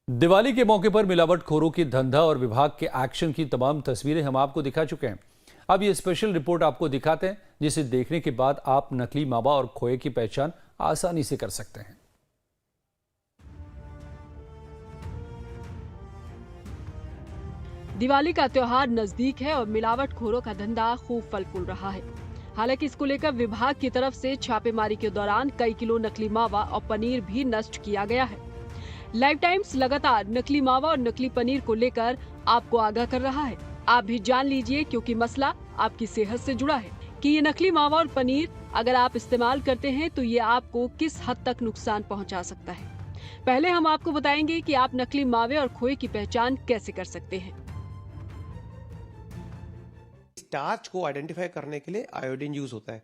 दिवाली के मौके पर मिलावटखोरों की धंधा और विभाग के एक्शन की तमाम तस्वीरें हम आपको दिखा चुके हैं। अब ये स्पेशल रिपोर्ट आपको दिखाते हैं, जिसे देखने के बाद आप नकली मावा और खोए की पहचान आसानी से कर सकते हैं। दिवाली का त्योहार नजदीक है और मिलावटखोरों का धंधा खूब फल फूल रहा है। हालांकि इसको लेकर विभाग की तरफ से छापेमारी के दौरान कई किलो नकली मावा और पनीर भी नष्ट किया गया है। लाइव टाइम्स लगातार नकली मावा और नकली पनीर को लेकर आपको आगाह कर रहा है। आप भी जान लीजिए, क्योंकि मसला आपकी सेहत से जुड़ा है कि ये नकली मावा और पनीर अगर आप इस्तेमाल करते हैं तो ये आपको किस हद तक नुकसान पहुंचा सकता है। पहले हम आपको बताएंगे कि आप नकली मावे और खोए की पहचान कैसे कर सकते हैं। स्टार्च को आइडेंटिफाई करने के लिए आयोडीन यूज होता है।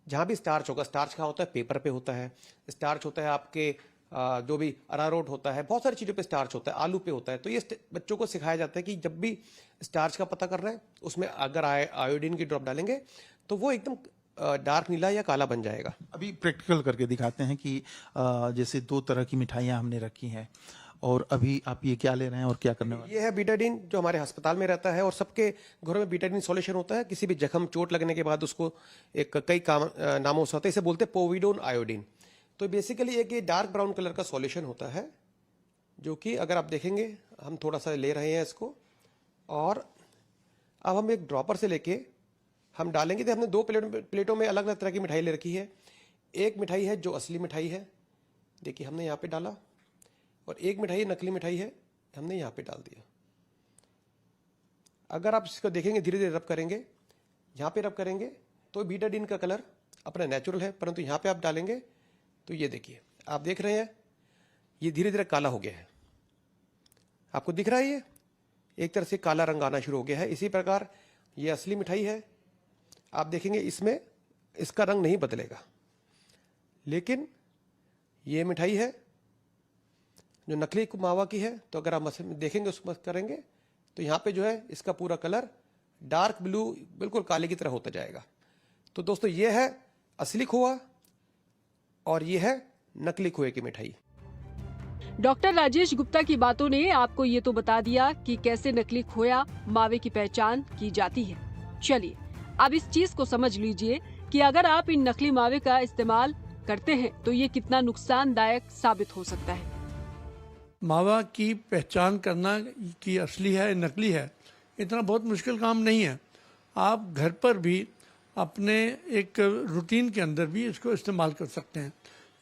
जहां भी स्टार्च होगा, स्टार्च कहाँ होता है? पेपर पे होता है, स्टार्च होता है आपके जो भी अरारोट होता है, बहुत सारी चीजों पे स्टार्च होता है, आलू पे होता है। तो ये बच्चों को सिखाया जाता है कि जब भी स्टार्च का पता करना है, उसमें अगर आयोडीन की ड्रॉप डालेंगे तो वो एकदम डार्क नीला या काला बन जाएगा। अभी प्रैक्टिकल करके दिखाते हैं कि जैसे 2 तरह की मिठाइयाँ हमने रखी हैं, और अभी आप ये क्या ले रहे हैं और क्या करने वाले? ये है बीटाडीन, जो हमारे अस्पताल में रहता है और सबके घरों में बीटाडीन सॉल्यूशन होता है। किसी भी जख्म चोट लगने के बाद उसको एक कई नामों से होता है, इसे बोलते हैं पोविडोन आयोडीन। तो बेसिकली एक ये डार्क ब्राउन कलर का सॉल्यूशन होता है, जो कि अगर आप देखेंगे, हम थोड़ा सा ले रहे हैं इसको, और अब हम एक ड्रॉपर से लेके हम डालेंगे। तो हमने 2 प्लेटों में अलग अलग तरह की मिठाई ले रखी है। एक मिठाई है जो असली मिठाई है, देखिए हमने यहाँ पे डाला, और एक मिठाई नकली मिठाई है, हमने यहाँ पे डाल दिया। अगर आप इसको देखेंगे, धीरे धीरे रब करेंगे, यहाँ पे रब करेंगे तो बीटाडीन का कलर अपना नेचुरल है, परंतु यहाँ पे आप डालेंगे तो ये देखिए, आप देख रहे हैं ये धीरे धीरे काला हो गया है। आपको दिख रहा है ये एक तरह से काला रंग आना शुरू हो गया है। इसी प्रकार ये असली मिठाई है, आप देखेंगे इसमें इसका रंग नहीं बदलेगा। लेकिन ये मिठाई है जो नकली मावा की है, तो अगर आप देखेंगे, उसमें करेंगे तो यहाँ पे जो है इसका पूरा कलर डार्क ब्लू, बिल्कुल काले की तरह होता जाएगा। तो दोस्तों, ये है असली खोआ और ये है नकली खोए की मिठाई। डॉक्टर राजेश गुप्ता की बातों ने आपको ये तो बता दिया कि कैसे नकली खोया मावे की पहचान की जाती है। चलिए अब इस चीज को समझ लीजिए कि अगर आप इन नकली मावे का इस्तेमाल करते हैं तो ये कितना नुकसानदायक साबित हो सकता है। मावा की पहचान करना कि असली है नकली है, इतना बहुत मुश्किल काम नहीं है। आप घर पर भी अपने एक रूटीन के अंदर भी इसको इस्तेमाल कर सकते हैं।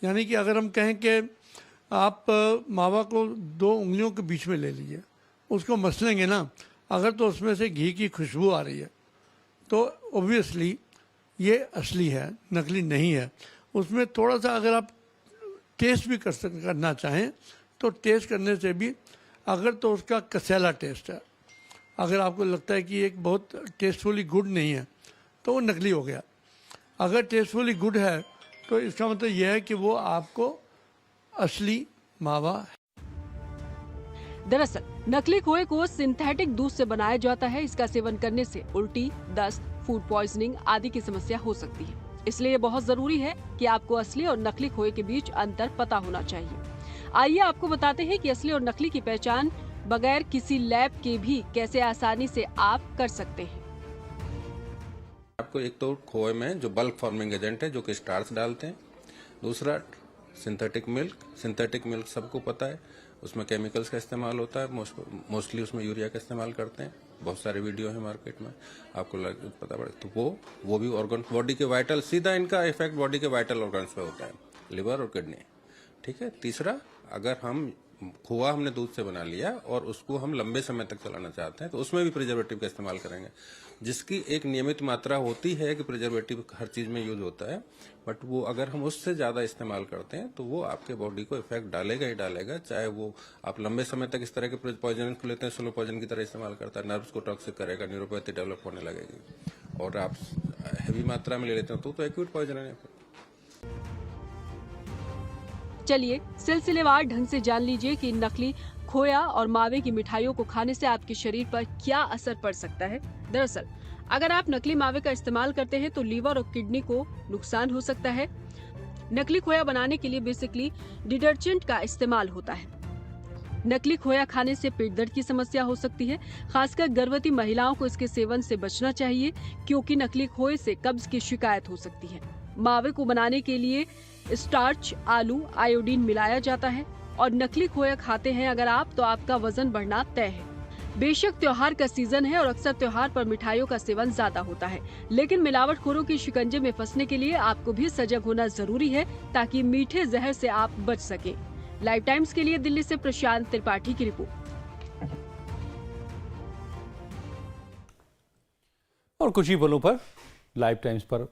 यानी कि अगर हम कहें कि आप मावा को 2 उंगलियों के बीच में ले लीजिए, उसको मसलेंगे ना, अगर तो उसमें से घी की खुशबू आ रही है तो ऑब्वियसली ये असली है, नकली नहीं है। उसमें थोड़ा सा अगर आप टेस्ट भी करना चाहें तो टेस्ट करने से भी, अगर तो उसका कसैला टेस्ट है, अगर आपको लगता है कि एक बहुत टेस्टफुली गुड नहीं है तो वो नकली हो गया। अगर टेस्टफुली गुड है तो इसका मतलब यह है कि वो आपको असली मावा है। दरअसल नकली खोए को सिंथेटिक दूध से बनाया जाता है। इसका सेवन करने से उल्टी, दस्त, फूड पॉइजनिंग आदि की समस्या हो सकती है। इसलिए बहुत जरूरी है कि आपको असली और नकली खोए के बीच अंतर पता होना चाहिए। आइए आपको बताते हैं कि असली और नकली की पहचान बगैर किसी लैब के भी कैसे आसानी से आप कर सकते हैं। आपको एक तो खोए में जो बल्क फॉर्मिंग एजेंट है, जो कि स्टार्च डालते हैं। दूसरा सिंथेटिक मिल्क सबको पता है, उसमें केमिकल्स का इस्तेमाल होता है, मोस्टली उसमें यूरिया का इस्तेमाल करते हैं। बहुत सारे वीडियो है मार्केट में, आपको पता पड़े तो वो भी ऑर्गन, बॉडी के वाइटल, सीधा इनका इफेक्ट बॉडी के वाइटल ऑर्गन्स पे होता है, लिवर और किडनी। ठीक है। तीसरा, अगर हम खोआ हमने दूध से बना लिया और उसको हम लंबे समय तक चलाना चाहते हैं तो उसमें भी प्रिजर्वेटिव का इस्तेमाल करेंगे, जिसकी एक नियमित मात्रा होती है कि प्रिजर्वेटिव हर चीज में यूज होता है, बट वो अगर हम उससे ज्यादा इस्तेमाल करते हैं तो वो आपके बॉडी को इफेक्ट डालेगा ही डालेगा। चाहे वो आप लंबे समय तक इस तरह के पॉइजन को लेते हैं, स्लो पॉइजन की तरह इस्तेमाल करता है, नर्व्स को टॉक्सिक करेगा, न्यूरोपैथी डेवलप होने लगेगी। और आप हैवी मात्रा में ले लेते हैं तो एक्यूट पॉइजन है। चलिए सिलसिलेवार ढंग से जान लीजिए कि नकली खोया और मावे की मिठाइयों को खाने से आपके शरीर पर क्या असर पड़ सकता है। दरअसल अगर आप नकली मावे का इस्तेमाल करते हैं तो लीवर और किडनी को नुकसान हो सकता है। नकली खोया बनाने के लिए बेसिकली डिटर्जेंट का इस्तेमाल होता है। नकली खोया खाने से पेट दर्द की समस्या हो सकती है। खासकर गर्भवती महिलाओं को इसके सेवन से बचना चाहिए, क्योंकि नकली खोए से कब्ज की शिकायत हो सकती है। मावे को बनाने के लिए स्टार्च, आलू, आयोडीन मिलाया जाता है और नकली खोया खाते हैं अगर आप, तो आपका वजन बढ़ना तय है। बेशक त्योहार का सीजन है और अक्सर त्योहार पर मिठाइयों का सेवन ज्यादा होता है, लेकिन मिलावटखोरों के शिकंजे में फंसने के लिए आपको भी सजग होना जरूरी है, ताकि मीठे जहर से आप बच सकें। लाइव टाइम्स के लिए दिल्ली से प्रशांत त्रिपाठी की रिपोर्ट। और कुछ ही पलों पर लाइव टाइम्स पर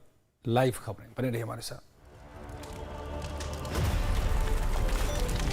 लाइव खबरें बने रहिए हमारे साथ।